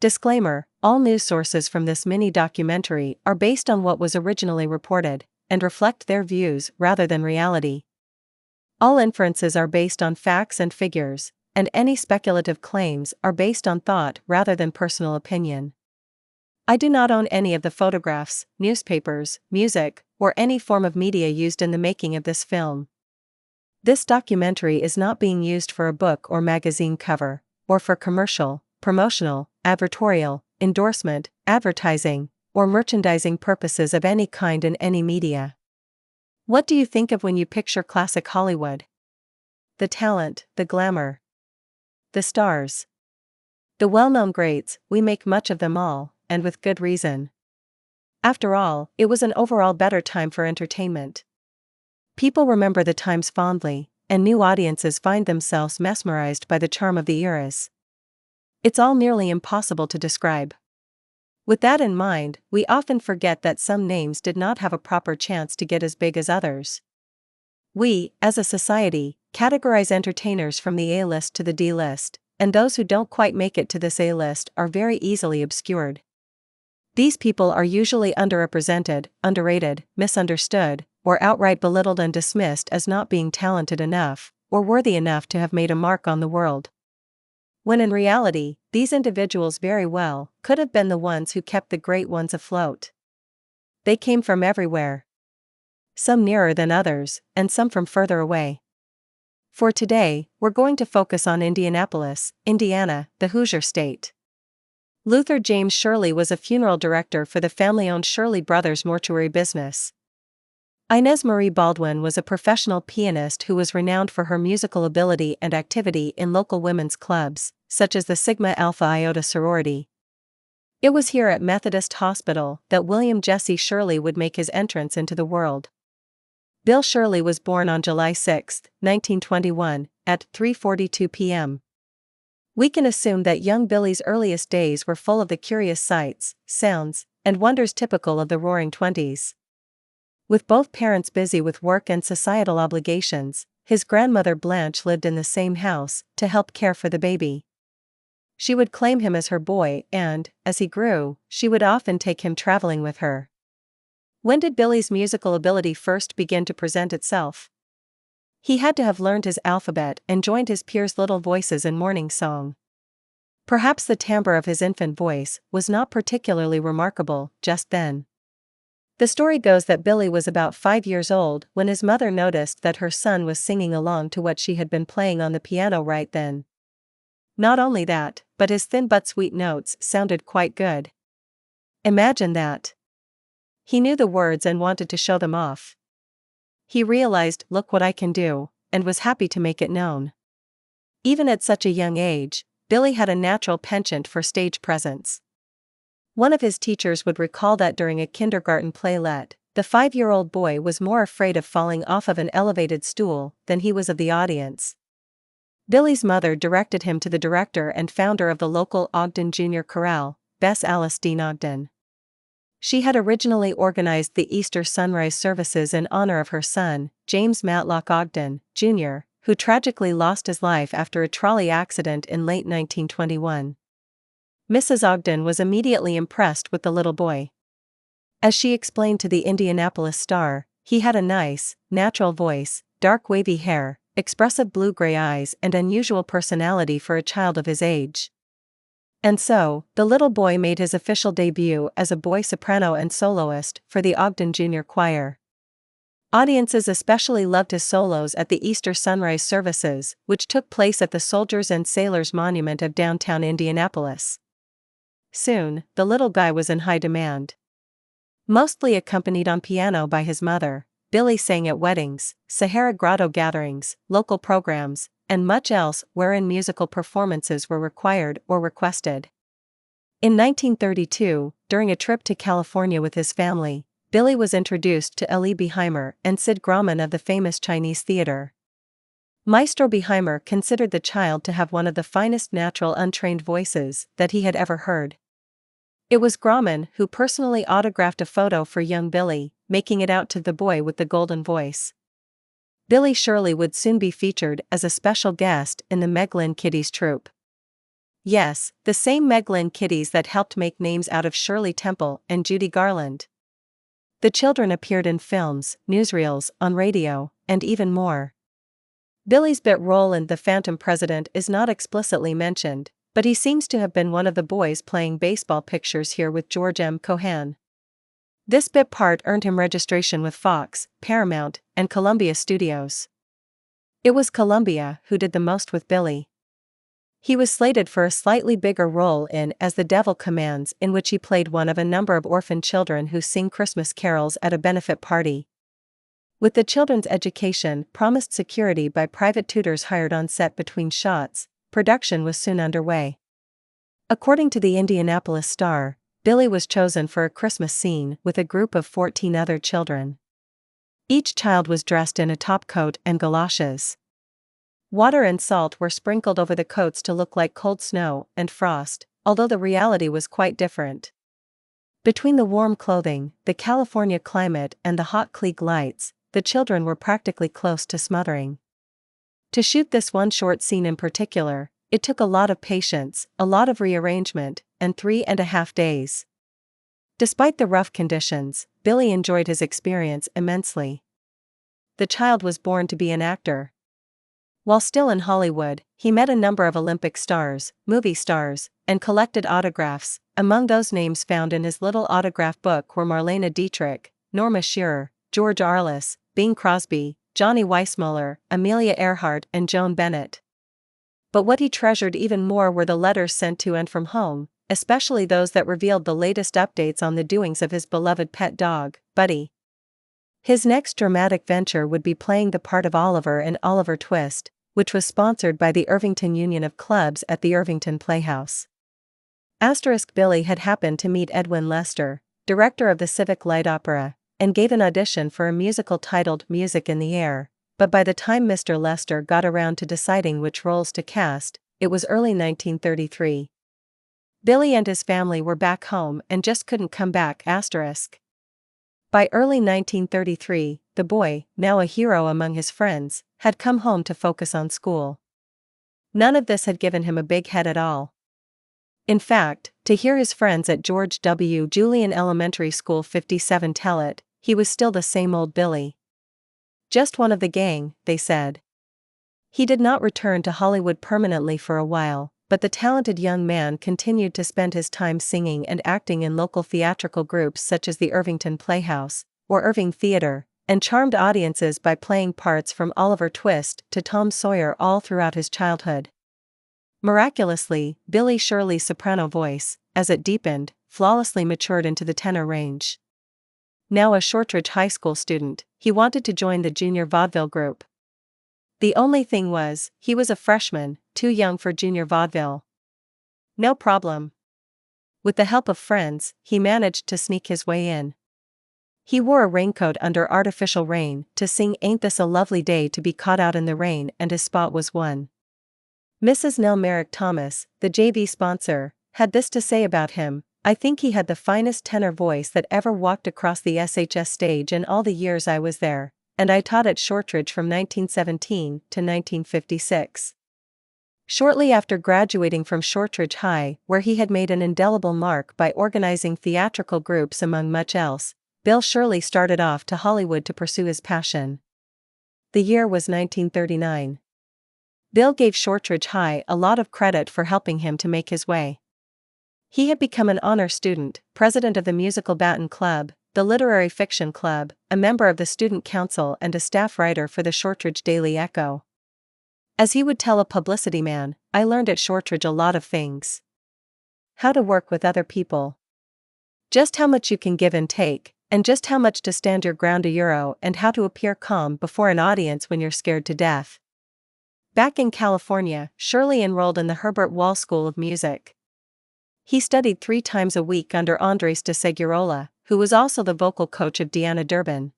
Disclaimer: all news sources from this mini-documentary are based on what was originally reported, and reflect their views rather than reality. All inferences are based on facts and figures, and any speculative claims are based on thought rather than personal opinion. I do not own any of the photographs, newspapers, music, or any form of media used in the making of this film. This documentary is not being used for a book or magazine cover, or for commercial, promotional, advertorial, endorsement, advertising, or merchandising purposes of any kind in any media. What do you think of when you picture classic Hollywood? The talent, the glamour, the stars, the well-known greats. We make much of them all, and with good reason. After all, it was an overall better time for entertainment. People remember the times fondly, and new audiences find themselves mesmerized by the charm of the eras. It's all nearly impossible to describe. With that in mind, we often forget that some names did not have a proper chance to get as big as others. We, as a society, categorize entertainers from the A-list to the D-list, and those who don't quite make it to this A-list are very easily obscured. These people are usually underrepresented, underrated, misunderstood, or outright belittled and dismissed as not being talented enough, or worthy enough to have made a mark on the world. When in reality, these individuals very well could have been the ones who kept the great ones afloat. They came from everywhere. Some nearer than others, and some from further away. For today, we're going to focus on Indianapolis, Indiana, the Hoosier State. Luther James Shirley was a funeral director for the family-owned Shirley Brothers mortuary business. Inez Marie Baldwin was a professional pianist who was renowned for her musical ability and activity in local women's clubs, such as the Sigma Alpha Iota sorority. It was here at Methodist Hospital that William Jesse Shirley would make his entrance into the world. Bill Shirley was born on July 6, 1921, at 3:42 p.m. We can assume that young Billy's earliest days were full of the curious sights, sounds, and wonders typical of the Roaring Twenties. With both parents busy with work and societal obligations, his grandmother Blanche lived in the same house to help care for the baby. She would claim him as her boy and, as he grew, she would often take him traveling with her. When did Billy's musical ability first begin to present itself? He had to have learned his alphabet and joined his peers' little voices in morning song. Perhaps the timbre of his infant voice was not particularly remarkable just then. The story goes that Billy was about 5 years old when his mother noticed that her son was singing along to what she had been playing on the piano right then. Not only that, but his thin but sweet notes sounded quite good. Imagine that. He knew the words and wanted to show them off. He realized, "Look what I can do," and was happy to make it known. Even at such a young age, Billy had a natural penchant for stage presence. One of his teachers would recall that during a kindergarten playlet, the 5-year-old boy was more afraid of falling off of an elevated stool than he was of the audience. Billy's mother directed him to the director and founder of the local Ogden Junior Chorale, Bess Alice Dean Ogden. She had originally organized the Easter sunrise services in honor of her son, James Matlock Ogden, Jr., who tragically lost his life after a trolley accident in late 1921. Mrs. Ogden was immediately impressed with the little boy. As she explained to the Indianapolis Star, he had a nice, natural voice, dark wavy hair, expressive blue-gray eyes and unusual personality for a child of his age. And so, the little boy made his official debut as a boy soprano and soloist for the Ogden Junior Choir. Audiences especially loved his solos at the Easter sunrise services, which took place at the Soldiers and Sailors Monument of downtown Indianapolis. Soon, the little guy was in high demand. Mostly accompanied on piano by his mother, Billy sang at weddings, Sahara Grotto gatherings, local programs, and much else wherein musical performances were required or requested. In 1932, during a trip to California with his family, Billy was introduced to Elie Beheimer and Sid Grauman of the famous Chinese theater. Maestro Beheimer considered the child to have one of the finest natural untrained voices that he had ever heard. It was Grauman who personally autographed a photo for young Billy, making it out to the boy with the golden voice. Billy Shirley would soon be featured as a special guest in the Meglin Kiddies troupe. Yes, the same Meglin kiddies that helped make names out of Shirley Temple and Judy Garland. The children appeared in films, newsreels, on radio, and even more. Billy's bit role in The Phantom President is not explicitly mentioned, but he seems to have been one of the boys playing baseball pictures here with George M. Cohan. This bit part earned him registration with Fox, Paramount, and Columbia Studios. It was Columbia who did the most with Billy. He was slated for a slightly bigger role in As the Devil Commands, in which he played one of a number of orphan children who sing Christmas carols at a benefit party. With the children's education promised security by private tutors hired on set between shots, production was soon underway. According to the Indianapolis Star, Billy was chosen for a Christmas scene with a group of 14 other children. Each child was dressed in a top coat and galoshes. Water and salt were sprinkled over the coats to look like cold snow and frost, although the reality was quite different. Between the warm clothing, the California climate, and the hot Klieg lights, the children were practically close to smothering. To shoot this one short scene in particular, it took a lot of patience, a lot of rearrangement, and 3.5 days. Despite the rough conditions, Billy enjoyed his experience immensely. The child was born to be an actor. While still in Hollywood, he met a number of Olympic stars, movie stars, and collected autographs. Among those names found in his little autograph book were Marlene Dietrich, Norma Shearer, George Arliss, Bing Crosby, Johnny Weissmuller, Amelia Earhart, and Joan Bennett. But what he treasured even more were the letters sent to and from home, especially those that revealed the latest updates on the doings of his beloved pet dog, Buddy. His next dramatic venture would be playing the part of Oliver in Oliver Twist, which was sponsored by the Irvington Union of Clubs at the Irvington Playhouse. Billy had happened to meet Edwin Lester, director of the Civic Light Opera, and gave an audition for a musical titled Music in the Air, but by the time Mr. Lester got around to deciding which roles to cast, it was early 1933. Billy and his family were back home and just couldn't come back. By early 1933, the boy, now a hero among his friends, had come home to focus on school. None of this had given him a big head at all. In fact, to hear his friends at George W. Julian Elementary School 57 tell it, he was still the same old Billy. Just one of the gang, they said. He did not return to Hollywood permanently for a while, but the talented young man continued to spend his time singing and acting in local theatrical groups such as the Irvington Playhouse, or Irving Theater, and charmed audiences by playing parts from Oliver Twist to Tom Sawyer all throughout his childhood. Miraculously, Billy Shirley's soprano voice, as it deepened, flawlessly matured into the tenor range. Now a Shortridge High School student, he wanted to join the junior vaudeville group. The only thing was, he was a freshman, too young for junior vaudeville. No problem. With the help of friends, he managed to sneak his way in. He wore a raincoat under artificial rain to sing Ain't This a Lovely Day to be caught out in the rain, and his spot was won. Mrs. Nell Merrick Thomas, the JV sponsor, had this to say about him: I think he had the finest tenor voice that ever walked across the SHS stage in all the years I was there, and I taught at Shortridge from 1917 to 1956. Shortly after graduating from Shortridge High, where he had made an indelible mark by organizing theatrical groups among much else, Bill Shirley started off to Hollywood to pursue his passion. The year was 1939. Bill gave Shortridge High a lot of credit for helping him to make his way. He had become an honor student, president of the Musical Baton Club, the Literary Fiction Club, a member of the Student Council, and a staff writer for the Shortridge Daily Echo. As he would tell a publicity man, I learned at Shortridge a lot of things. How to work with other people. Just how much you can give and take, and just how much to stand your ground, and how to appear calm before an audience when you're scared to death. Back in California, Shirley enrolled in the Herbert Wall School of Music. He studied 3 times a week under Andres de Segurola, who was also the vocal coach of Deanna Durbin.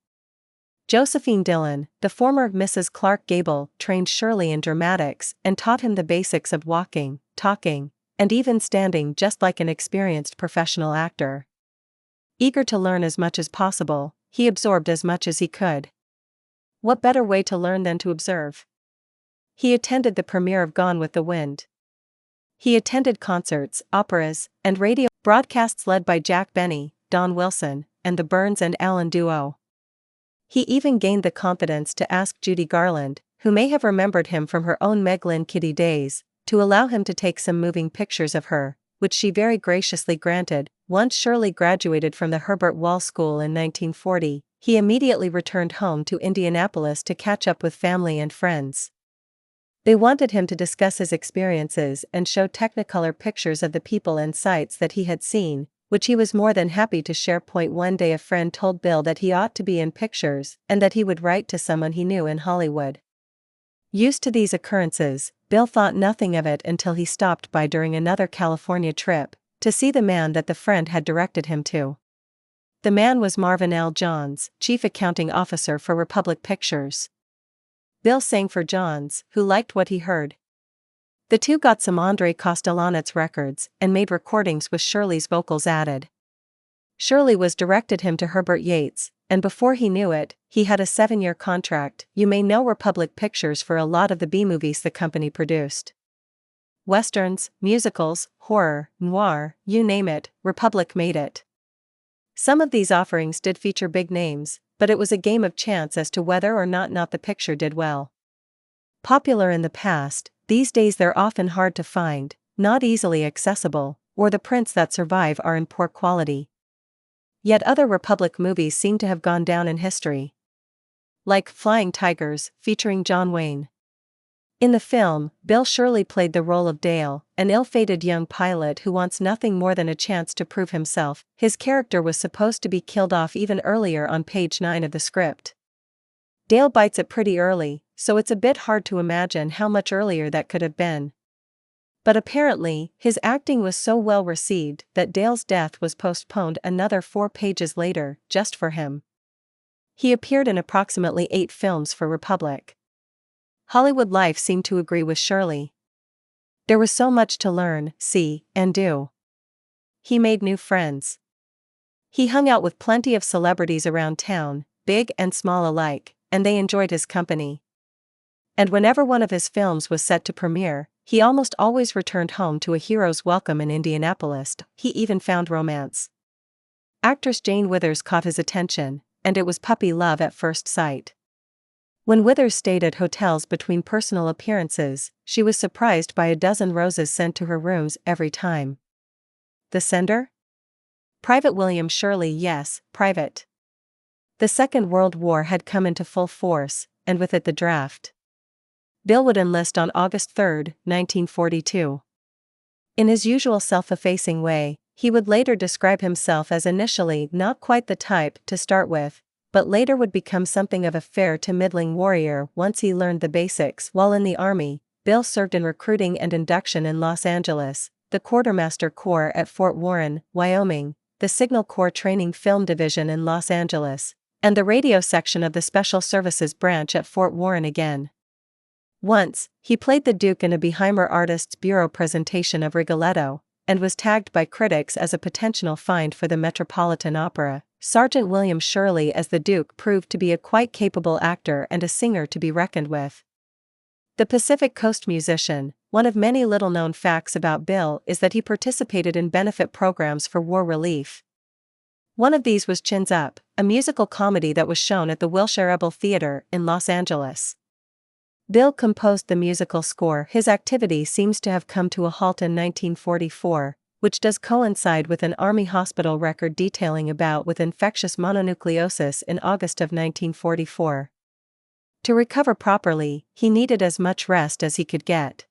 Josephine Dillon, the former Mrs. Clark Gable, trained Shirley in dramatics and taught him the basics of walking, talking, and even standing just like an experienced professional actor. Eager to learn as much as possible, he absorbed as much as he could. What better way to learn than to observe? He attended the premiere of Gone with the Wind. He attended concerts, operas, and radio broadcasts led by Jack Benny, Don Wilson, and the Burns and Allen duo. He even gained the confidence to ask Judy Garland, who may have remembered him from her own Meg Lynn Kitty days, to allow him to take some moving pictures of her, which she very graciously granted. Once Shirley graduated from the Herbert Wall School in 1940, he immediately returned home to Indianapolis to catch up with family and friends. They wanted him to discuss his experiences and show Technicolor pictures of the people and sights that he had seen, which he was more than happy to share. One day a friend told Bill that he ought to be in pictures and that he would write to someone he knew in Hollywood. Used to these occurrences, Bill thought nothing of it until he stopped by during another California trip to see the man that the friend had directed him to. The man was Marvin L. Johns, chief accounting officer for Republic Pictures. Bill sang for Johns, who liked what he heard. The two got some Andre Kostelanetz records and made recordings with Shirley's vocals added. Shirley was directed him to Herbert Yates, and before he knew it, he had a 7-year contract. You may know Republic Pictures for a lot of the B-movies the company produced. Westerns, musicals, horror, noir, you name it, Republic made it. Some of these offerings did feature big names, but it was a game of chance as to whether or not the picture did well. Popular in the past, these days they're often hard to find, not easily accessible, or the prints that survive are in poor quality. Yet other Republic movies seem to have gone down in history. Like Flying Tigers, featuring John Wayne. In the film, Bill Shirley played the role of Dale, an ill-fated young pilot who wants nothing more than a chance to prove himself. His character was supposed to be killed off even earlier on page 9 of the script. Dale bites it pretty early, so it's a bit hard to imagine how much earlier that could have been. But apparently, his acting was so well received that Dale's death was postponed another 4 pages later, just for him. He appeared in approximately 8 films for Republic. Hollywood life seemed to agree with Shirley. There was so much to learn, see, and do. He made new friends. He hung out with plenty of celebrities around town, big and small alike, and they enjoyed his company. And whenever one of his films was set to premiere, he almost always returned home to a hero's welcome in Indianapolis. He even found romance. Actress Jane Withers caught his attention, and it was puppy love at first sight. When Withers stayed at hotels between personal appearances, she was surprised by a dozen roses sent to her rooms every time. The sender? Private William Shirley. Yes, private. The Second World War had come into full force, and with it the draft. Bill would enlist on August 3, 1942. In his usual self-effacing way, he would later describe himself as initially not quite the type to start with, but later would become something of a fair to middling warrior once he learned the basics. While in the Army, Bill served in recruiting and induction in Los Angeles, the Quartermaster Corps at Fort Warren, Wyoming, the Signal Corps Training Film Division in Los Angeles, and the radio section of the Special Services Branch at Fort Warren again. Once, he played the Duke in a Beheimer Artists Bureau presentation of Rigoletto, and was tagged by critics as a potential find for the Metropolitan Opera. Sergeant William Shirley as the Duke proved to be a quite capable actor and a singer to be reckoned with. The Pacific Coast musician. One of many little-known facts about Bill is that he participated in benefit programs for war relief. One of these was Chins Up, a musical comedy that was shown at the Wilshire Ebel Theater in Los Angeles. Bill composed the musical score. His activity seems to have come to a halt in 1944, which does coincide with an Army hospital record detailing a bout with infectious mononucleosis in August of 1944. To recover properly, he needed as much rest as he could get.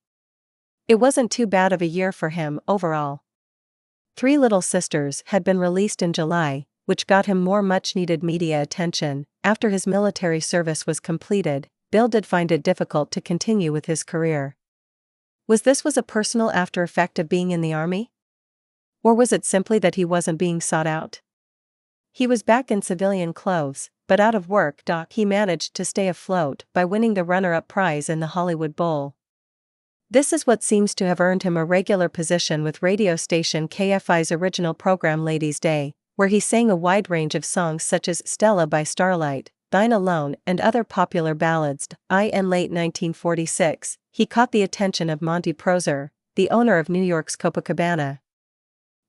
It wasn't too bad of a year for him overall. 3 Little Sisters had been released in July, which got him more much-needed media attention. After his military service was completed, Bill did find it difficult to continue with his career. Was a personal after effect of being in the Army? Or was it simply that he wasn't being sought out? He was back in civilian clothes, but out of work. He managed to stay afloat by winning the runner-up prize in the Hollywood Bowl. This is what seems to have earned him a regular position with radio station KFI's original program Ladies' Day, where he sang a wide range of songs such as Stella by Starlight, Thine Alone, and other popular ballads. In late 1946, he caught the attention of Monty Proser, the owner of New York's Copacabana.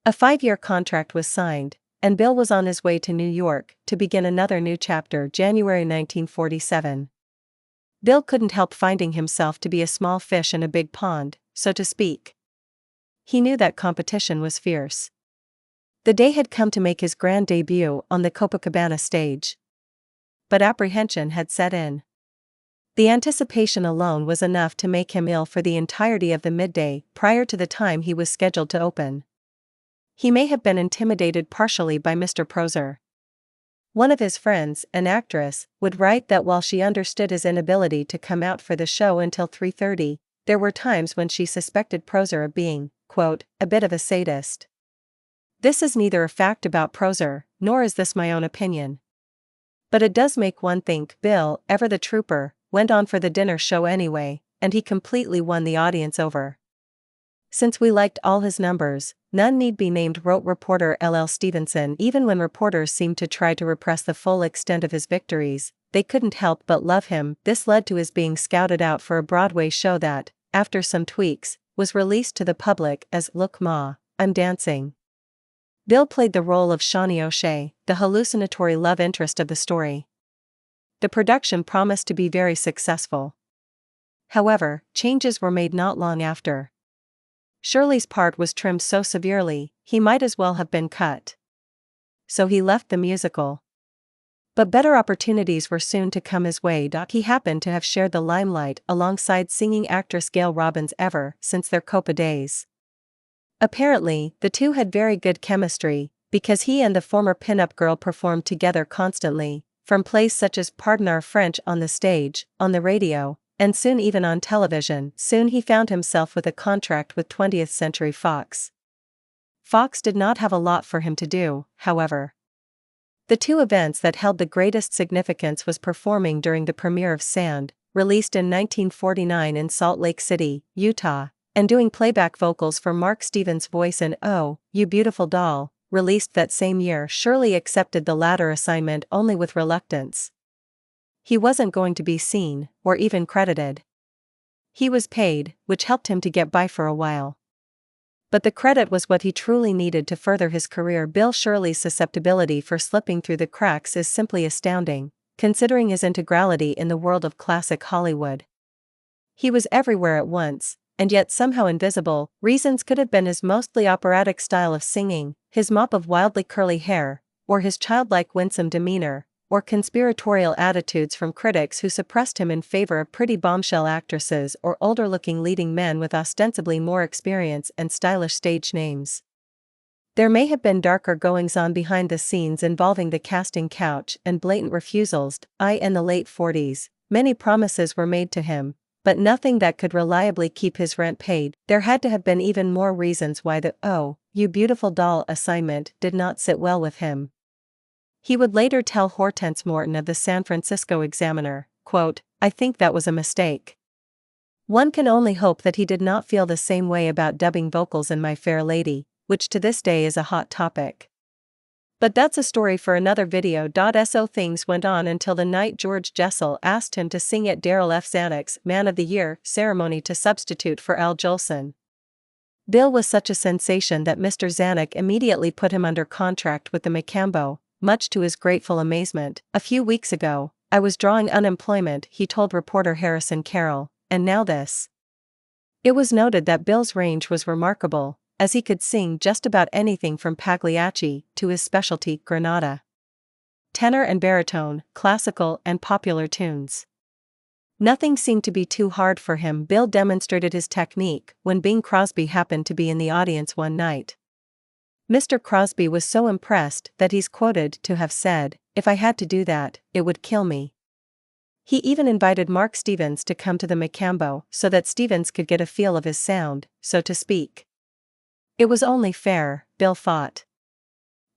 A 5-year contract was signed, and Bill was on his way to New York to begin another new chapter. January 1947. Bill couldn't help finding himself to be a small fish in a big pond, so to speak. He knew that competition was fierce. The day had come to make his grand debut on the Copacabana stage. But apprehension had set in. The anticipation alone was enough to make him ill for the entirety of the midday prior to the time he was scheduled to open. He may have been intimidated partially by Mr. Prosser. One of his friends, an actress, would write that while she understood his inability to come out for the show until 3:30, there were times when she suspected Prosser of being, quote, a bit of a sadist. This is neither a fact about Prosser, nor is this my own opinion. But it does make one think. Bill, ever the trooper, went on for the dinner show anyway, and he completely won the audience over. Since we liked all his numbers, none need be named, wrote reporter L.L. Stevenson. Even when reporters seemed to try to repress the full extent of his victories, they couldn't help but love him. This led to his being scouted out for a Broadway show that, after some tweaks, was released to the public as Look Ma, I'm Dancing. Bill played the role of Shawnee O'Shea, the hallucinatory love interest of the story. The production promised to be very successful. However, changes were made not long after. Shirley's part was trimmed so severely, he might as well have been cut. So he left the musical. But better opportunities were soon to come his way. He happened to have shared the limelight alongside singing actress Gail Robbins ever since their Copa days. Apparently, the two had very good chemistry, because he and the former pinup girl performed together constantly, from plays such as Pardon Our French on the stage, on the radio, and soon even on television. Soon he found himself with a contract with 20th Century Fox. Fox did not have a lot for him to do, however. The two events that held the greatest significance was performing during the premiere of Sand, released in 1949 in Salt Lake City, Utah, and doing playback vocals for Mark Stevens' voice in Oh, You Beautiful Doll, released that same year. Shirley accepted the latter assignment only with reluctance. He wasn't going to be seen, or even credited. He was paid, which helped him to get by for a while. But the credit was what he truly needed to further his career. Bill Shirley's susceptibility for slipping through the cracks is simply astounding, considering his integrality in the world of classic Hollywood. He was everywhere at once, and yet somehow invisible. Reasons could have been his mostly operatic style of singing, his mop of wildly curly hair, or his childlike winsome demeanor, or conspiratorial attitudes from critics who suppressed him in favor of pretty bombshell actresses or older-looking leading men with ostensibly more experience and stylish stage names. There may have been darker goings-on behind the scenes involving the casting couch and blatant refusals. In the late 40s, many promises were made to him, but nothing that could reliably keep his rent paid. There had to have been even more reasons why the Oh, You Beautiful Doll assignment did not sit well with him. He would later tell Hortense Morton of the San Francisco Examiner, quote, I think that was a mistake. One can only hope that he did not feel the same way about dubbing vocals in My Fair Lady, which to this day is a hot topic. But that's a story for another video. So things went on until the night George Jessel asked him to sing at Daryl F. Zanuck's Man of the Year ceremony to substitute for Al Jolson. Bill was such a sensation that Mr. Zanuck immediately put him under contract with the Macambo, much to his grateful amazement. A few weeks ago, I was drawing unemployment, he told reporter Harrison Carroll, and now this. It was noted that Bill's range was remarkable, as he could sing just about anything from Pagliacci to his specialty, Granada. Tenor and baritone, classical and popular tunes. Nothing seemed to be too hard for him. Bill demonstrated his technique when Bing Crosby happened to be in the audience one night. Mr. Crosby was so impressed that he's quoted to have said, "If I had to do that, it would kill me." He even invited Mark Stevens to come to the Macambo so that Stevens could get a feel of his sound, so to speak. It was only fair, Bill thought.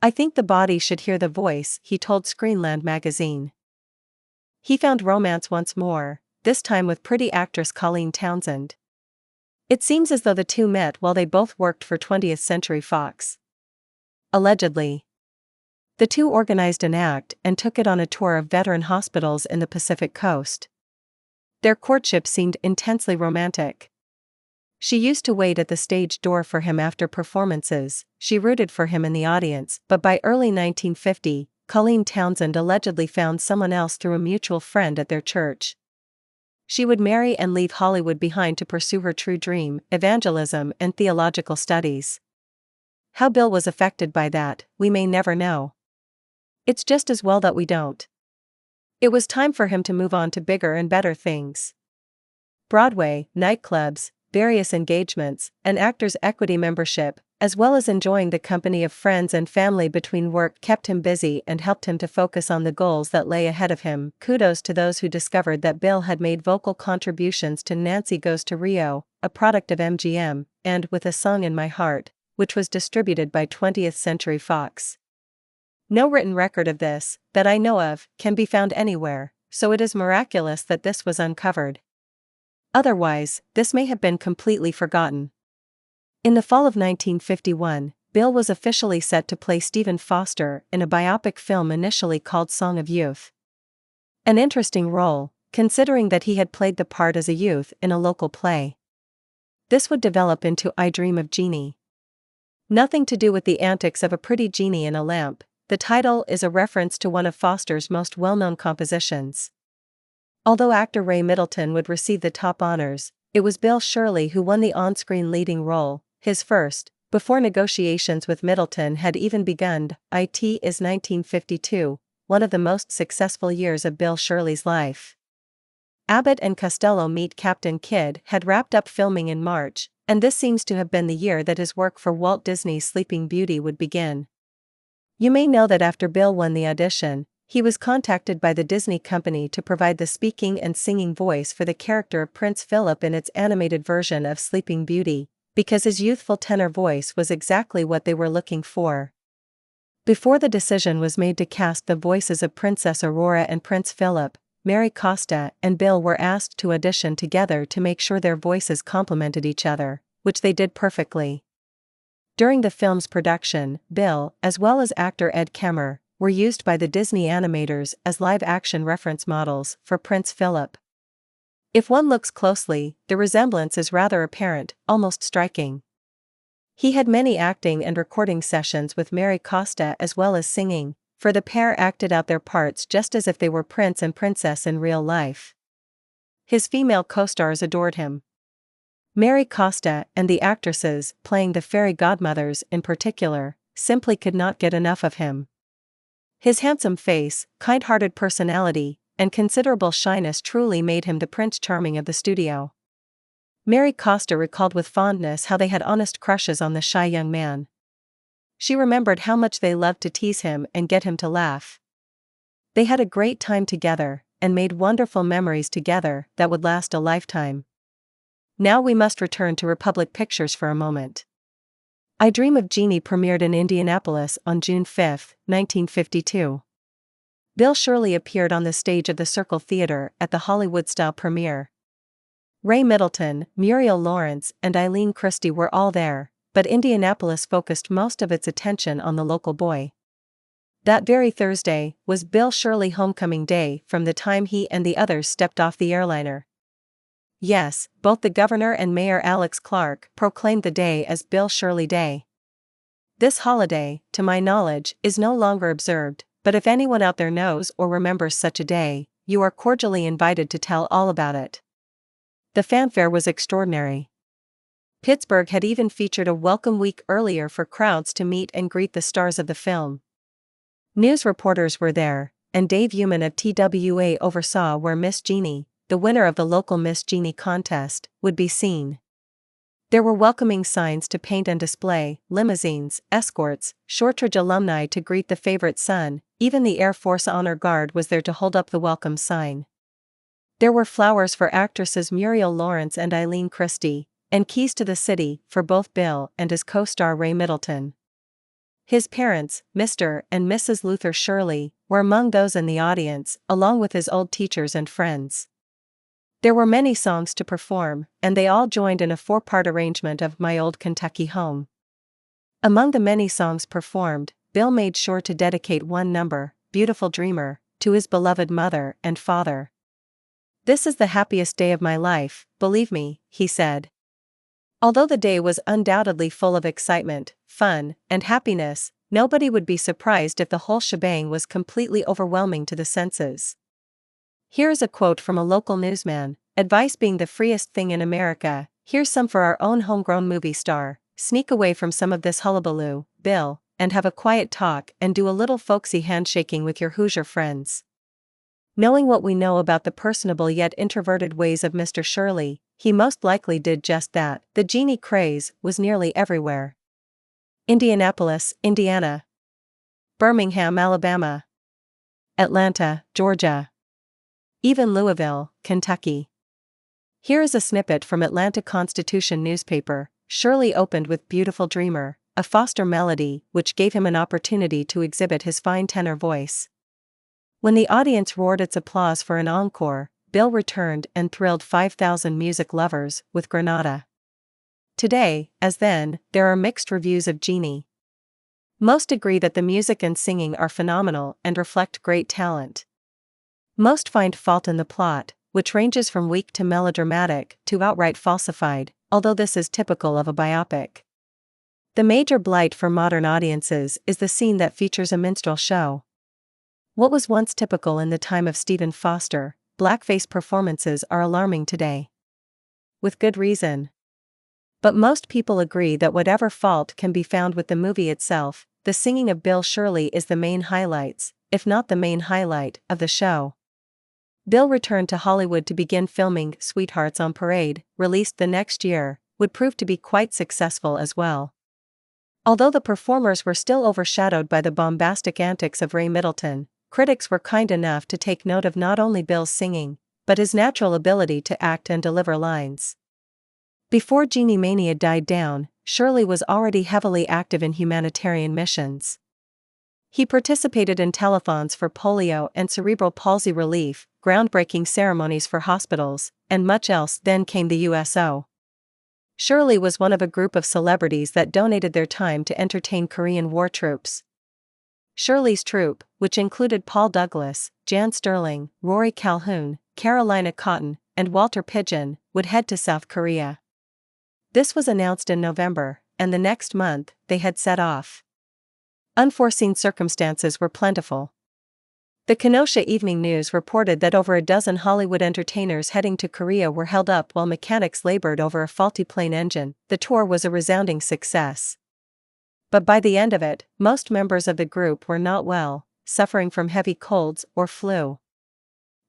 I think the body should hear the voice, he told Screenland magazine. He found romance once more, this time with pretty actress Colleen Townsend. It seems as though the two met while they both worked for 20th Century Fox. Allegedly. The two organized an act and took it on a tour of veteran hospitals in the Pacific Coast. Their courtship seemed intensely romantic. She used to wait at the stage door for him after performances. She rooted for him in the audience, but by early 1950, Colleen Townsend allegedly found someone else through a mutual friend at their church. She would marry and leave Hollywood behind to pursue her true dream, evangelism and theological studies. How Bill was affected by that, we may never know. It's just as well that we don't. It was time for him to move on to bigger and better things. Broadway, nightclubs, various engagements, and Actors Equity membership, as well as enjoying the company of friends and family between work, kept him busy and helped him to focus on the goals that lay ahead of him. Kudos to those who discovered that Bill had made vocal contributions to Nancy Goes to Rio, a product of MGM, and With a Song in My Heart, which was distributed by 20th Century Fox. No written record of this, that I know of, can be found anywhere, so it is miraculous that this was uncovered. Otherwise, this may have been completely forgotten. In the fall of 1951, Bill was officially set to play Stephen Foster in a biopic film initially called Song of Youth. An interesting role, considering that he had played the part as a youth in a local play. This would develop into I Dream of Jeannie. Nothing to do with the antics of a pretty genie in a lamp. The title is a reference to one of Foster's most well-known compositions. Although actor Ray Middleton would receive the top honors, it was Bill Shirley who won the on-screen leading role, his first, before negotiations with Middleton had even begun. It is 1952, one of the most successful years of Bill Shirley's life. Abbott and Costello Meet Captain Kidd had wrapped up filming in March, and this seems to have been the year that his work for Walt Disney's Sleeping Beauty would begin. You may know that after Bill won the audition, he was contacted by the Disney company to provide the speaking and singing voice for the character of Prince Phillip in its animated version of Sleeping Beauty, because his youthful tenor voice was exactly what they were looking for. Before the decision was made to cast the voices of Princess Aurora and Prince Philip, Mary Costa and Bill were asked to audition together to make sure their voices complemented each other, which they did perfectly. During the film's production, Bill, as well as actor Ed Kemmer, were used by the Disney animators as live-action reference models for Prince Philip. If one looks closely, the resemblance is rather apparent, almost striking. He had many acting and recording sessions with Mary Costa as well as singing, for the pair acted out their parts just as if they were prince and princess in real life. His female co-stars adored him. Mary Costa and the actresses, playing the fairy godmothers in particular, simply could not get enough of him. His handsome face, kind-hearted personality, and considerable shyness truly made him the Prince Charming of the studio. Mary Costa recalled with fondness how they had honest crushes on the shy young man. She remembered how much they loved to tease him and get him to laugh. They had a great time together, and made wonderful memories together that would last a lifetime. Now we must return to Republic Pictures for a moment. I Dream of Jeannie premiered in Indianapolis on June 5, 1952. Bill Shirley appeared on the stage of the Circle Theater at the Hollywood-style premiere. Ray Middleton, Muriel Lawrence, and Eileen Christie were all there, but Indianapolis focused most of its attention on the local boy. That very Thursday was Bill Shirley homecoming day from the time he and the others stepped off the airliner. Yes, both the governor and Mayor Alex Clark proclaimed the day as Bill Shirley Day. This holiday, to my knowledge, is no longer observed, but if anyone out there knows or remembers such a day, you are cordially invited to tell all about it. The fanfare was extraordinary. Pittsburgh had even featured a welcome week earlier for crowds to meet and greet the stars of the film. News reporters were there, and Dave Heumann of TWA oversaw where Miss Jeannie, the winner of the local Miss Jeannie contest, would be seen. There were welcoming signs to paint and display, limousines, escorts, Shortridge alumni to greet the favorite son, even the Air Force Honor Guard was there to hold up the welcome sign. There were flowers for actresses Muriel Lawrence and Eileen Christie, and keys to the city for both Bill and his co-star Ray Middleton. His parents, Mr. and Mrs. Luther Shirley, were among those in the audience, along with his old teachers and friends. There were many songs to perform, and they all joined in a four-part arrangement of My Old Kentucky Home. Among the many songs performed, Bill made sure to dedicate one number, Beautiful Dreamer, to his beloved mother and father. "This is the happiest day of my life, believe me," he said. Although the day was undoubtedly full of excitement, fun, and happiness, nobody would be surprised if the whole shebang was completely overwhelming to the senses. Here is a quote from a local newsman: "Advice being the freest thing in America, here's some for our own homegrown movie star. Sneak away from some of this hullabaloo, Bill, and have a quiet talk and do a little folksy handshaking with your Hoosier friends." Knowing what we know about the personable yet introverted ways of Mr. Shirley, he most likely did just that. The genie craze was nearly everywhere. Indianapolis, Indiana. Birmingham, Alabama. Atlanta, Georgia. Even Louisville, Kentucky. Here is a snippet from Atlanta Constitution newspaper. Shirley opened with Beautiful Dreamer, a Foster melody which gave him an opportunity to exhibit his fine tenor voice. When the audience roared its applause for an encore, Bill returned and thrilled 5,000 music lovers with Granada. Today, as then, there are mixed reviews of Genie. Most agree that the music and singing are phenomenal and reflect great talent. Most find fault in the plot, which ranges from weak to melodramatic to outright falsified, although this is typical of a biopic. The major blight for modern audiences is the scene that features a minstrel show. What was once typical in the time of Stephen Foster, blackface performances are alarming today. With good reason. But most people agree that whatever fault can be found with the movie itself, the singing of Bill Shirley is the main highlights, if not the main highlight, of the show. Bill returned to Hollywood to begin filming Sweethearts on Parade, released the next year, would prove to be quite successful as well. Although the performers were still overshadowed by the bombastic antics of Ray Middleton, critics were kind enough to take note of not only Bill's singing, but his natural ability to act and deliver lines. Before Genie mania died down, Shirley was already heavily active in humanitarian missions. He participated in telethons for polio and cerebral palsy relief, groundbreaking ceremonies for hospitals, and much else. Then came the USO. Shirley was one of a group of celebrities that donated their time to entertain Korean War troops. Shirley's troupe, which included Paul Douglas, Jan Sterling, Rory Calhoun, Carolina Cotton, and Walter Pidgeon, would head to South Korea. This was announced in November, and the next month, they had set off. Unforeseen circumstances were plentiful. The Kenosha Evening News reported that over a dozen Hollywood entertainers heading to Korea were held up while mechanics labored over a faulty plane engine. The tour was a resounding success. But by the end of it, most members of the group were not well, suffering from heavy colds or flu.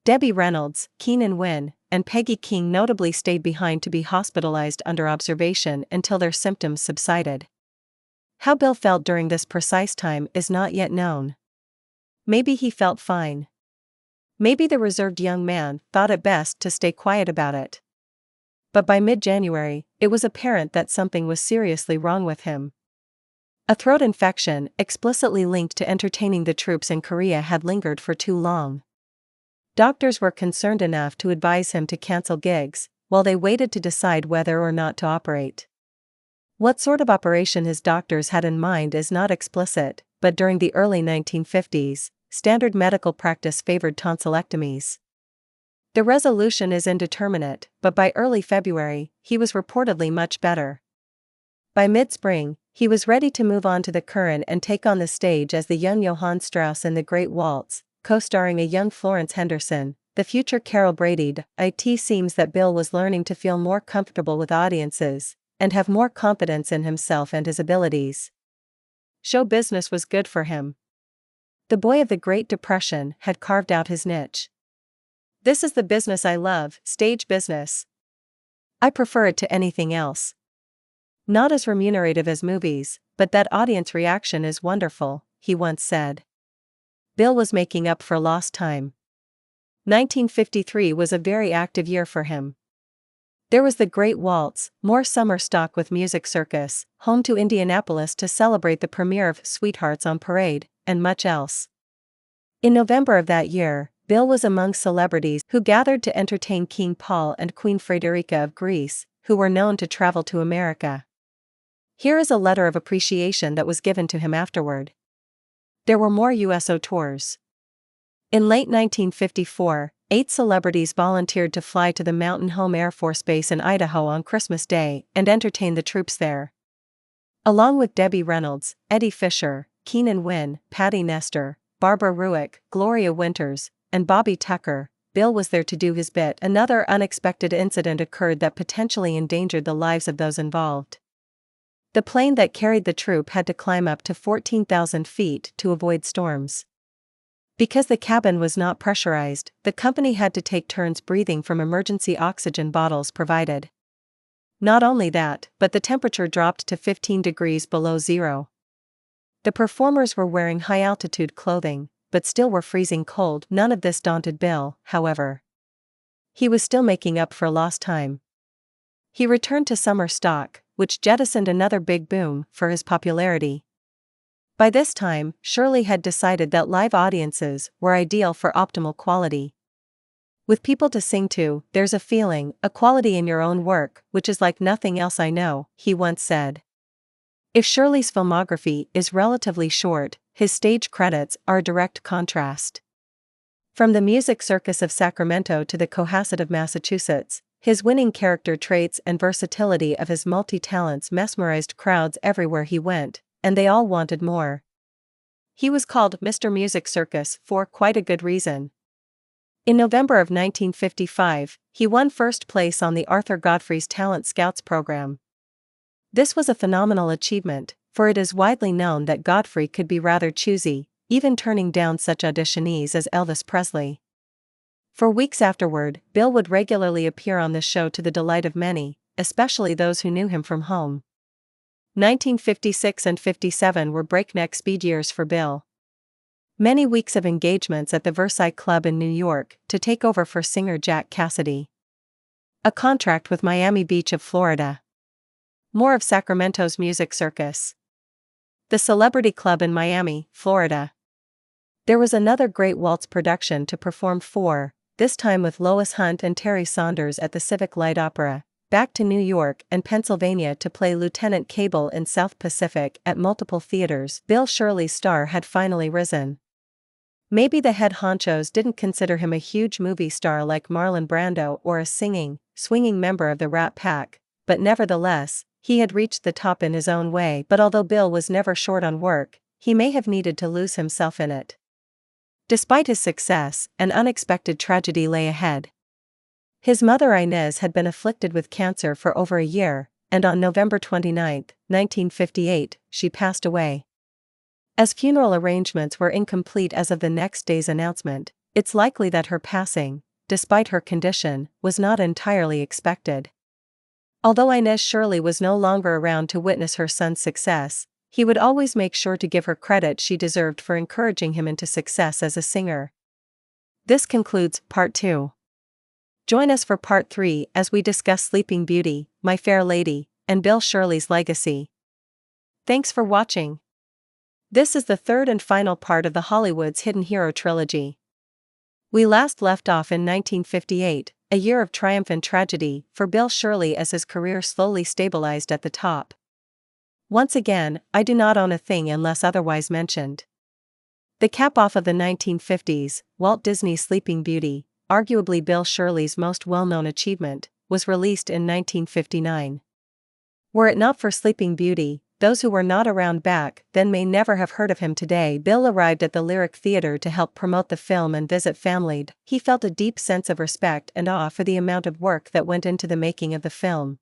Debbie Reynolds, Keenan Wynn, and Peggy King notably stayed behind to be hospitalized under observation until their symptoms subsided. How Bill felt during this precise time is not yet known. Maybe he felt fine. Maybe the reserved young man thought it best to stay quiet about it. But by mid-January, it was apparent that something was seriously wrong with him. A throat infection, explicitly linked to entertaining the troops in Korea, had lingered for too long. Doctors were concerned enough to advise him to cancel gigs, while they waited to decide whether or not to operate. What sort of operation his doctors had in mind is not explicit, but during the early 1950s, standard medical practice favored tonsillectomies. The resolution is indeterminate, but by early February, he was reportedly much better. By mid-spring, he was ready to move on to the current and take on the stage as the young Johann Strauss in The Great Waltz, co-starring a young Florence Henderson, the future Carol Brady. It seems that Bill was learning to feel more comfortable with audiences, and have more confidence in himself and his abilities. Show business was good for him. The boy of the Great Depression had carved out his niche. "This is the business I love, stage business. I prefer it to anything else. Not as remunerative as movies, but that audience reaction is wonderful," he once said. Bill was making up for lost time. 1953 was a very active year for him. There was The Great Waltz, more summer stock with Music Circus, home to Indianapolis to celebrate the premiere of Sweethearts on Parade, and much else. In November of that year, Bill was among celebrities who gathered to entertain King Paul and Queen Frederica of Greece, who were known to travel to America. Here is a letter of appreciation that was given to him afterward. There were more USO tours. In late 1954, 8 celebrities volunteered to fly to the Mountain Home Air Force Base in Idaho on Christmas Day and entertain the troops there. Along with Debbie Reynolds, Eddie Fisher, Keenan Wynn, Patty Nestor, Barbara Ruick, Gloria Winters, and Bobby Tucker, Bill was there to do his bit. Another unexpected incident occurred that potentially endangered the lives of those involved. The plane that carried the troop had to climb up to 14,000 feet to avoid storms. Because the cabin was not pressurized, the company had to take turns breathing from emergency oxygen bottles provided. Not only that, but the temperature dropped to 15 degrees below zero. The performers were wearing high-altitude clothing, but still were freezing cold. None of this daunted Bill, however. He was still making up for lost time. He returned to summer stock, which jettisoned another big boom for his popularity. By this time, Shirley had decided that live audiences were ideal for optimal quality. With people to sing to, there's a feeling, a quality in your own work, which is like nothing else I know, he once said. If Shirley's filmography is relatively short, his stage credits are a direct contrast. From the music circus of Sacramento to the Cohasset of Massachusetts, his winning character traits and versatility of his multi-talents mesmerized crowds everywhere he went, and they all wanted more. He was called Mr. Music Circus for quite a good reason. In November of 1955, he won first place on the Arthur Godfrey's Talent Scouts program. This was a phenomenal achievement, for it is widely known that Godfrey could be rather choosy, even turning down such auditionees as Elvis Presley. For weeks afterward, Bill would regularly appear on the show to the delight of many, especially those who knew him from home. 1956 and 57 were breakneck speed years for Bill. Many weeks of engagements at the Versailles Club in New York to take over for singer Jack Cassidy. A contract with Miami Beach of Florida. More of Sacramento's music circus. The Celebrity Club in Miami, Florida. There was another great waltz production to perform for, this time with Lois Hunt and Terry Saunders at the Civic Light Opera. Back to New York and Pennsylvania to play Lieutenant Cable in South Pacific at multiple theaters. Bill Shirley's star had finally risen. Maybe the head honchos didn't consider him a huge movie star like Marlon Brando or a singing, swinging member of the Rat Pack, but nevertheless, he had reached the top in his own way. But although Bill was never short on work, he may have needed to lose himself in it. Despite his success, an unexpected tragedy lay ahead. His mother Inez had been afflicted with cancer for over a year, and on November 29, 1958, she passed away. As funeral arrangements were incomplete as of the next day's announcement, it's likely that her passing, despite her condition, was not entirely expected. Although Inez Shirley was no longer around to witness her son's success, he would always make sure to give her credit she deserved for encouraging him into success as a singer. This concludes Part 2. Join us for Part 3 as we discuss Sleeping Beauty, My Fair Lady, and Bill Shirley's legacy. Thanks for watching. This is the third and final part of the Hollywood's Hidden Hero trilogy. We last left off in 1958, a year of triumph and tragedy for Bill Shirley as his career slowly stabilized at the top. Once again, I do not own a thing unless otherwise mentioned. The cap-off of the 1950s, Walt Disney's Sleeping Beauty, arguably Bill Shirley's most well-known achievement, was released in 1959. Were it not for Sleeping Beauty, those who were not around back then may never have heard of him today. Bill arrived at the Lyric Theater to help promote the film and visit family. He felt a deep sense of respect and awe for the amount of work that went into the making of the film.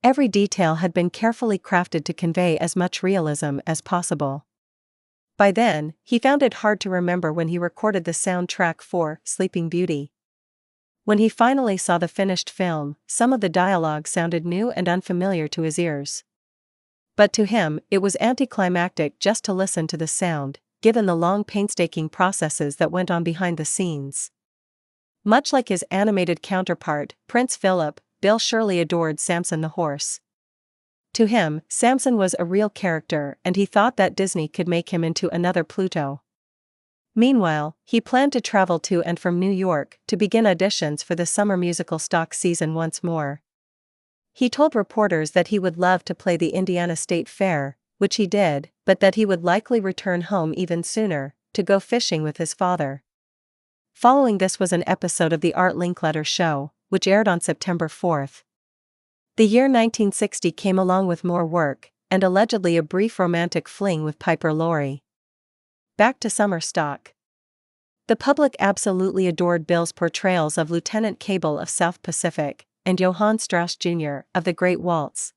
Every detail had been carefully crafted to convey as much realism as possible. By then, he found it hard to remember when he recorded the soundtrack for Sleeping Beauty. When he finally saw the finished film, some of the dialogue sounded new and unfamiliar to his ears. But to him, it was anticlimactic just to listen to the sound, given the long painstaking processes that went on behind the scenes. Much like his animated counterpart, Prince Phillip, Bill Shirley adored Samson the horse. To him, Samson was a real character and he thought that Disney could make him into another Pluto. Meanwhile, he planned to travel to and from New York to begin auditions for the summer musical stock season once more. He told reporters that he would love to play the Indiana State Fair, which he did, but that he would likely return home even sooner, to go fishing with his father. Following this was an episode of the Art Linkletter Show, which aired on September 4th. The year 1960 came along with more work, and allegedly a brief romantic fling with Piper Laurie. Back to summer stock. The public absolutely adored Bill's portrayals of Lieutenant Cable of South Pacific, and Johann Strauss Jr. of The Great Waltz.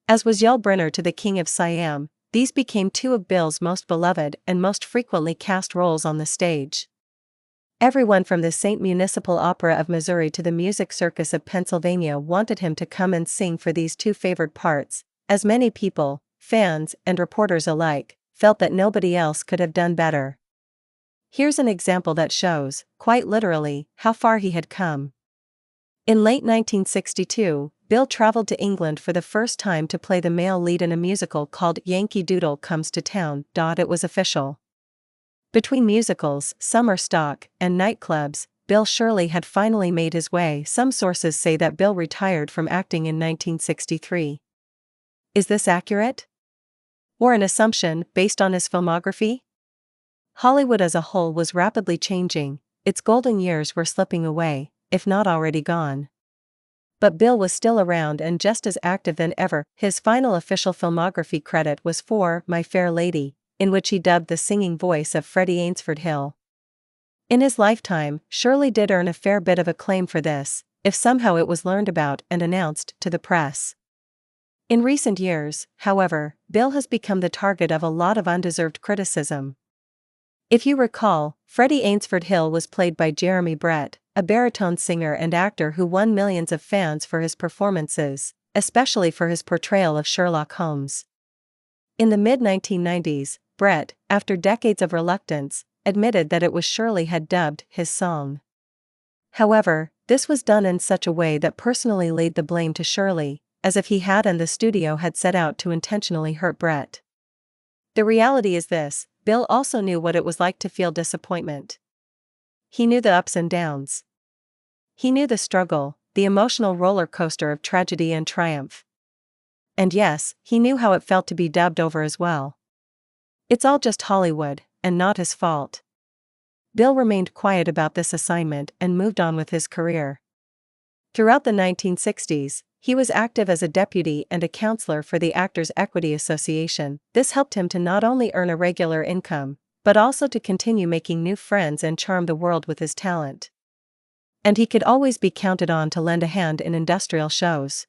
As was Yul Brynner to the King of Siam, these became two of Bill's most beloved and most frequently cast roles on the stage. Everyone from the St. Municipal Opera of Missouri to the Music Circus of Pennsylvania wanted him to come and sing for these two favored parts, as many people, fans and reporters alike, felt that nobody else could have done better. Here's an example that shows, quite literally, how far he had come. In late 1962, Bill traveled to England for the first time to play the male lead in a musical called Yankee Doodle Comes to Town. It was official. Between musicals, summer stock, and nightclubs, Bill Shirley had finally made his way. Some sources say that Bill retired from acting in 1963. Is this accurate? Or an assumption based on his filmography? Hollywood as a whole was rapidly changing, its golden years were slipping away, if not already gone. But Bill was still around and just as active than ever. His final official filmography credit was for My Fair Lady, in which he dubbed the singing voice of Freddie Ainsford Hill. In his lifetime, Shirley did earn a fair bit of acclaim for this, if somehow it was learned about and announced to the press. In recent years, however, Bill has become the target of a lot of undeserved criticism. If you recall, Freddie Ainsford Hill was played by Jeremy Brett, a baritone singer and actor who won millions of fans for his performances, especially for his portrayal of Sherlock Holmes. In the mid-1990s, Brett, after decades of reluctance, admitted that it was Shirley had dubbed his song. However, this was done in such a way that personally laid the blame to Shirley, as if he had and the studio had set out to intentionally hurt Brett. The reality is this: Bill also knew what it was like to feel disappointment. He knew the ups and downs. He knew the struggle, the emotional roller coaster of tragedy and triumph. And yes, he knew how it felt to be dubbed over as well. It's all just Hollywood, and not his fault. Bill remained quiet about this assignment and moved on with his career. Throughout the 1960s, he was active as a deputy and a counselor for the Actors Equity Association. This helped him to not only earn a regular income, but also to continue making new friends and charm the world with his talent. And he could always be counted on to lend a hand in industrial shows.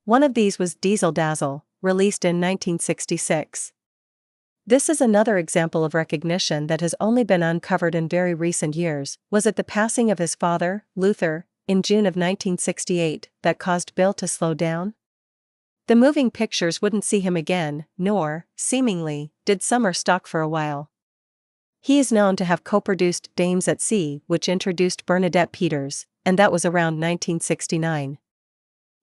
One of these was Diesel Dazzle, released in 1966. This is another example of recognition that has only been uncovered in very recent years. Was it the passing of his father, Luther, in June of 1968, that caused Bill to slow down? The moving pictures wouldn't see him again, nor, seemingly, did summer stock for a while. He is known to have co-produced Dames at Sea, which introduced Bernadette Peters, and that was around 1969.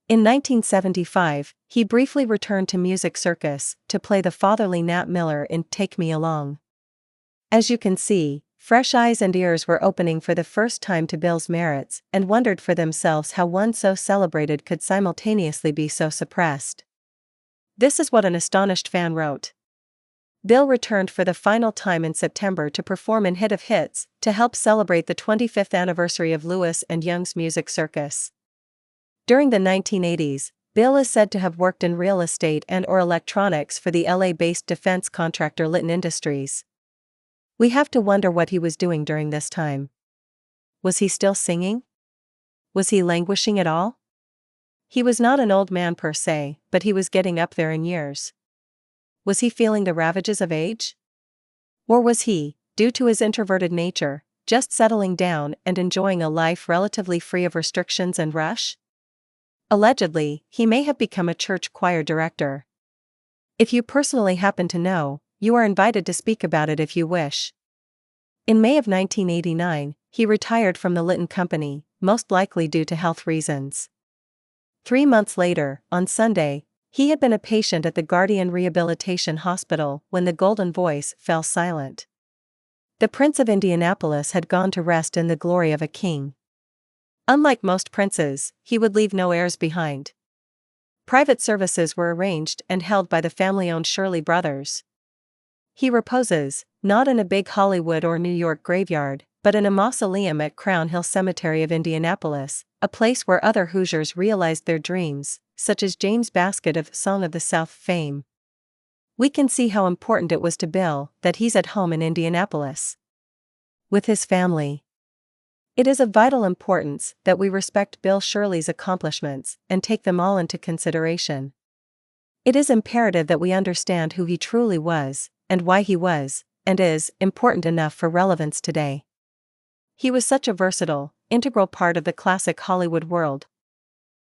In 1975, he briefly returned to Music Circus to play the fatherly Nat Miller in Take Me Along. As you can see, fresh eyes and ears were opening for the first time to Bill's merits and wondered for themselves how one so celebrated could simultaneously be so suppressed. This is what an astonished fan wrote. Bill returned for the final time in September to perform in Hit of Hits to help celebrate the 25th anniversary of Lewis and Young's Music Circus. During the 1980s, Bill is said to have worked in real estate and/or electronics for the LA-based defense contractor Litton Industries. We have to wonder what he was doing during this time. Was he still singing? Was he languishing at all? He was not an old man per se, but he was getting up there in years. Was he feeling the ravages of age? Or was he, due to his introverted nature, just settling down and enjoying a life relatively free of restrictions and rush? Allegedly, he may have become a church choir director. If you personally happen to know, you are invited to speak about it if you wish. In May of 1989, he retired from the Litton Company, most likely due to health reasons. 3 months later, on Sunday, he had been a patient at the Guardian Rehabilitation Hospital when the Golden Voice fell silent. The Prince of Indianapolis had gone to rest in the glory of a king. Unlike most princes, he would leave no heirs behind. Private services were arranged and held by the family-owned Shirley brothers. He reposes, not in a big Hollywood or New York graveyard, but in a mausoleum at Crown Hill Cemetery of Indianapolis, a place where other Hoosiers realized their dreams, such as James Baskett of Song of the South fame. We can see how important it was to Bill that he's at home in Indianapolis with his family. It is of vital importance that we respect Bill Shirley's accomplishments and take them all into consideration. It is imperative that we understand who he truly was, and why he was, and is, important enough for relevance today. He was such a versatile, integral part of the classic Hollywood world.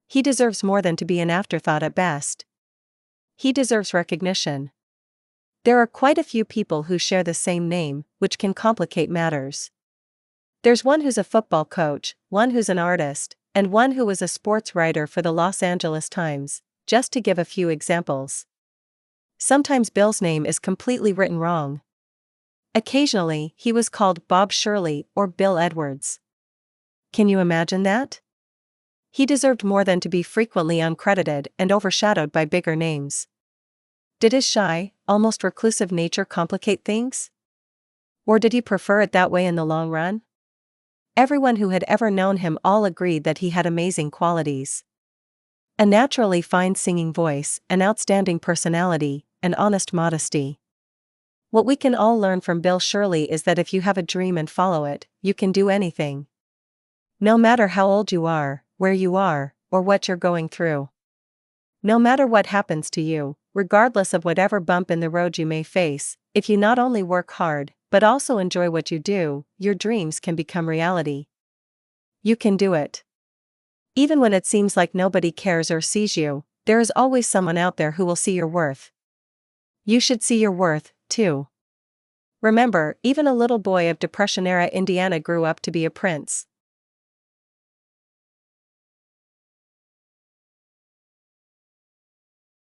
He deserves more than to be an afterthought at best. He deserves recognition. There are quite a few people who share the same name, which can complicate matters. There's one who's a football coach, one who's an artist, and one who was a sports writer for the Los Angeles Times, just to give a few examples. Sometimes Bill's name is completely written wrong. Occasionally, he was called Bob Shirley or Bill Edwards. Can you imagine that? He deserved more than to be frequently uncredited and overshadowed by bigger names. Did his shy, almost reclusive nature complicate things? Or did he prefer it that way in the long run? Everyone who had ever known him all agreed that he had amazing qualities. A naturally fine singing voice, an outstanding personality, and honest modesty. What we can all learn from Bill Shirley is that if you have a dream and follow it, you can do anything. No matter how old you are, where you are, or what you're going through. No matter what happens to you, regardless of whatever bump in the road you may face, if you not only work hard, but also enjoy what you do, your dreams can become reality. You can do it. Even when it seems like nobody cares or sees you, there is always someone out there who will see your worth. You should see your worth, too. Remember, even a little boy of Depression-era Indiana grew up to be a prince.